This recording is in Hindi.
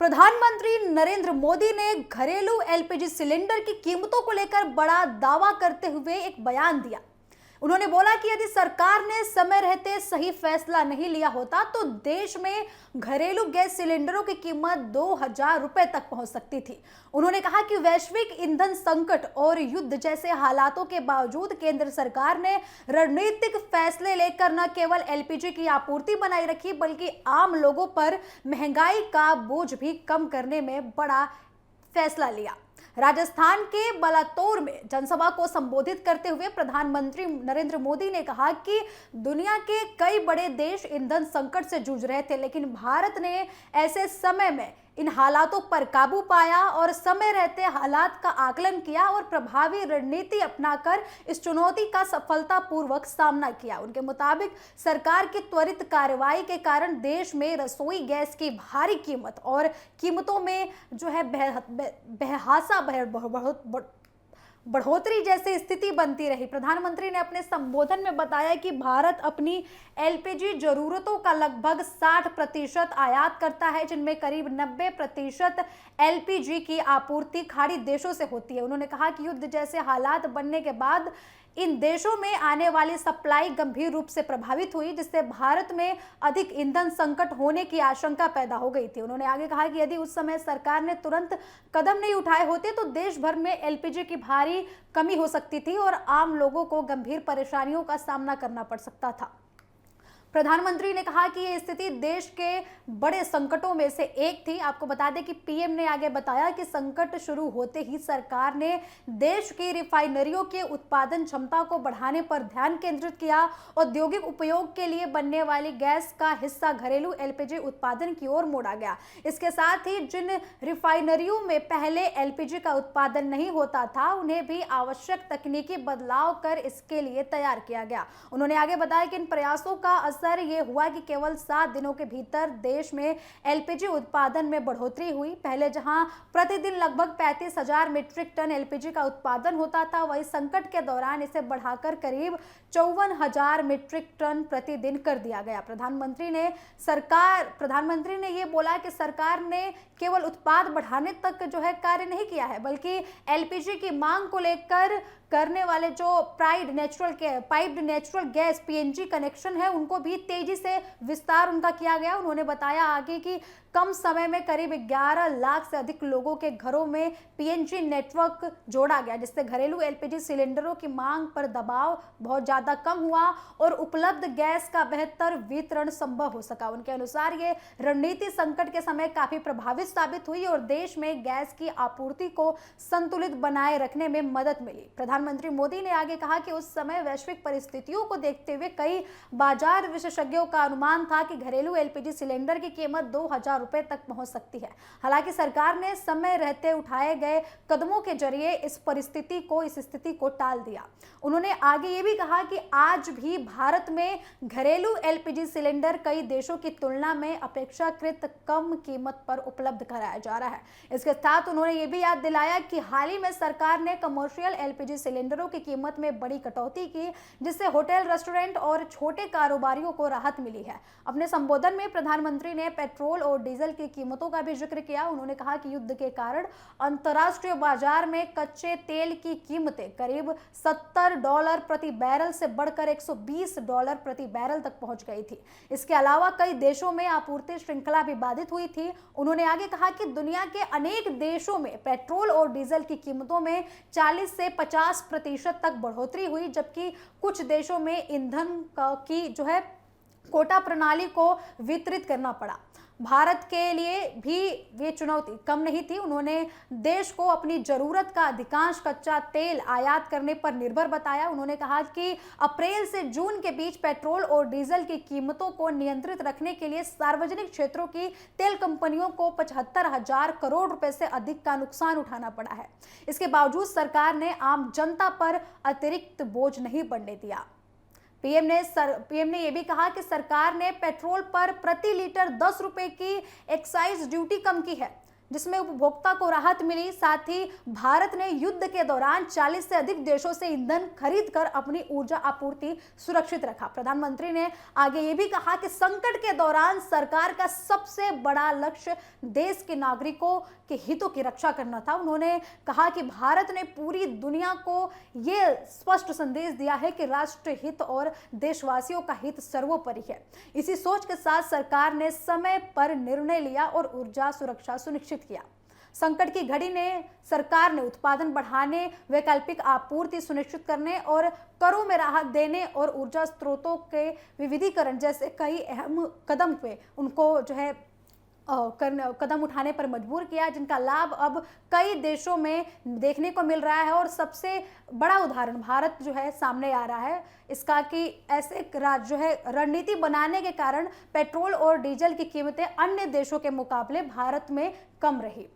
प्रधानमंत्री नरेंद्र मोदी ने घरेलू एलपीजी सिलेंडर की कीमतों को लेकर बड़ा दावा करते हुए एक बयान दिया। उन्होंने बोला कि यदि सरकार ने समय रहते सही फैसला नहीं लिया होता तो देश में घरेलू गैस सिलेंडरों की कीमत 2000 रुपए तक पहुंच सकती थी। उन्होंने कहा कि वैश्विक ईंधन संकट और युद्ध जैसे हालातों के बावजूद केंद्र सरकार ने रणनीतिक फैसले लेकर न केवल एलपीजी की आपूर्ति बनाए रखी बल्कि आम लोगों पर महंगाई का बोझ भी कम करने में बड़ा फैसला लिया। राजस्थान के बलातौर में जनसभा को संबोधित करते हुए प्रधानमंत्री नरेंद्र मोदी ने कहा कि दुनिया के कई बड़े देश ईंधन संकट से जूझ रहे थे, लेकिन भारत ने ऐसे समय में इन हालातों पर काबू पाया और समय रहते हालात का आकलन किया और प्रभावी रणनीति अपनाकर इस चुनौती का सफलतापूर्वक सामना किया। उनके मुताबिक सरकार की त्वरित कार्रवाई के कारण देश में रसोई गैस की भारी कीमत और कीमतों में जो है बेहासा बढ़ोतरी जैसी स्थिति बनती रही। प्रधानमंत्री ने अपने संबोधन में बताया कि भारत अपनी एलपीजी जरूरतों का लगभग 60% आयात करता है, जिनमें करीब 90% एलपीजी की आपूर्ति खाड़ी देशों से होती है। उन्होंने कहा कि युद्ध जैसे हालात बनने के बाद इन देशों में आने वाली सप्लाई गंभीर रूप से प्रभावित हुई, जिससे भारत में अधिक ईंधन संकट होने की आशंका पैदा हो गई थी। उन्होंने आगे कहा कि यदि उस समय सरकार ने तुरंत कदम नहीं उठाए होते तो देश भर में एलपीजी की भारी कमी हो सकती थी और आम लोगों को गंभीर परेशानियों का सामना करना पड़ सकता था। प्रधानमंत्री ने कहा कि यह स्थिति देश के बड़े संकटों में से एक थी। आपको बता दें कि पीएम ने आगे बताया कि संकट शुरू होते ही सरकार ने देश की रिफाइनरियों के उत्पादन क्षमता को बढ़ाने पर ध्यान केंद्रित किया। औद्योगिक उपयोग के लिए बनने वाली गैस का हिस्सा घरेलू एलपीजी उत्पादन की ओर मोड़ा गया। इसके साथ ही जिन रिफाइनरियों में पहले एलपीजी का उत्पादन नहीं होता था, उन्हें भी आवश्यक तकनीकी बदलाव कर इसके लिए तैयार किया गया। उन्होंने आगे बताया कि इन प्रयासों का असर ये हुआ कि केवल 7 दिनों के भीतर देश में एलपीजी उत्पादन में बढ़ोतरी हुई। पहले जहां प्रतिदिन लगभग 35,000 मीट्रिक टन एलपीजी का उत्पादन होता था, वही संकट के दौरान इसे बढ़ाकर करीब 54,000 मीट्रिक टन प्रतिदिन कर दिया गया। प्रधानमंत्री ने ये बोला कि सरकार ने केवल उत्पाद बढ़ाने तक जो है कार्य नहीं किया है, बल्कि एलपीजी की मांग को लेकर करने वाले जो piped natural gas PNG connection है, उनको भी तेजी से विस्तार उनका किया गया। उन्होंने बताया आगे कि कम समय में करीब 11 लाख से अधिक लोगों के घरों में पीएनजी नेटवर्क जोड़ा गया, जिससे घरेलू एलपीजी सिलेंडरों की मांग पर दबाव बहुत ज्यादा कम हुआ और उपलब्ध गैस का बेहतर वितरण संभव हो सका। उनके अनुसार ये रणनीति संकट के समय काफी प्रभावित साबित हुई और देश में गैस की आपूर्ति को संतुलित बनाए रखने में मदद मिली। प्रधानमंत्री मोदी ने आगे कहा कि उस समय वैश्विक परिस्थितियों को देखते हुए कई बाजार विशेषज्ञों का अनुमान था कि घरेलू एलपीजी सिलेंडर की कीमत 2000 रुपए तक पहुंच सकती है। हालांकि सरकार ने समय रहते उठाए गए कदमों के जरिए इस स्थिति को टाल दिया। उन्होंने आगे ये भी कहा कि आज भी भारत में घरेलू एलपीजी सिलेंडर कई देशों की तुलना में अपेक्षाकृत कम कीमत पर उपलब्ध कराया जा रहा है। इसके साथ उन्होंने ये भी याद दिलाया कि हाल ही में सरकार ने कमर्शियल एलपीजी सिलेंडरों की कीमत में बड़ी कटौती की, जिससे होटल, रेस्टोरेंट और छोटे कारोबारियों को राहत मिली है। अपने संबोधन में प्रधानमंत्री ने पेट्रोल और डीजल की कीमतों का भी जिक्र किया। उन्होंने कहा कि युद्ध के कारण अंतर्राष्ट्रीय बाजार में कच्चे तेल की कीमतें करीब $70 प्रति बैरल से बढ़कर $120 प्रति बैरल तक पहुंच गई थी। इसके अलावा कई देशों में आपूर्ति श्रृंखला भी बाधित हुई थी। उन्होंने आगे कहा कि दुनिया के अनेक देशों में पेट्रोल और डीजल की कीमतों में 40 से 50% तक बढ़ोतरी हुई, जबकि कुछ देशों में ईंधन की जो है कोटा प्रणाली को वितरित करना पड़ा। भारत के लिए भी ये चुनौती कम नहीं थी। उन्होंने देश को अपनी जरूरत का अधिकांश कच्चा तेल आयात करने पर निर्भर बताया। उन्होंने कहा कि अप्रैल से जून के बीच पेट्रोल और डीजल की कीमतों को नियंत्रित रखने के लिए सार्वजनिक क्षेत्रों की तेल कंपनियों को 75,000 करोड़ रुपए से अधिक का नुकसान उठाना पड़ा है। इसके बावजूद सरकार ने आम जनता पर अतिरिक्त बोझ नहीं बढ़ने दिया। पीएम ने यह भी कहा कि सरकार ने पेट्रोल पर प्रति लीटर 10 रुपए की एक्साइज ड्यूटी कम की है। जिसमें उपभोक्ता को राहत मिली। साथ ही भारत ने युद्ध के दौरान 40 से अधिक देशों से ईंधन खरीद कर अपनी ऊर्जा आपूर्ति सुरक्षित रखा। प्रधानमंत्री ने आगे ये भी कहा कि संकट के दौरान सरकार का सबसे बड़ा लक्ष्य देश के नागरिकों के हितों की रक्षा करना था। उन्होंने कहा कि भारत ने पूरी दुनिया को ये स्पष्ट संदेश दिया है कि राष्ट्र हित और देशवासियों का हित सर्वोपरि है। इसी सोच के साथ सरकार ने समय पर निर्णय लिया और ऊर्जा सुरक्षा सुनिश्चित किया। संकट की घड़ी में सरकार ने उत्पादन बढ़ाने, वैकल्पिक आपूर्ति सुनिश्चित करने और करों में राहत देने और ऊर्जा स्रोतों के विविधीकरण जैसे कई अहम कदम पे उनको कदम उठाने पर मजबूर किया, जिनका लाभ अब कई देशों में देखने को मिल रहा है। और सबसे बड़ा उदाहरण भारत सामने आ रहा है इसका कि ऐसे रणनीति बनाने के कारण पेट्रोल और डीजल की कीमतें अन्य देशों के मुकाबले भारत में कम रही।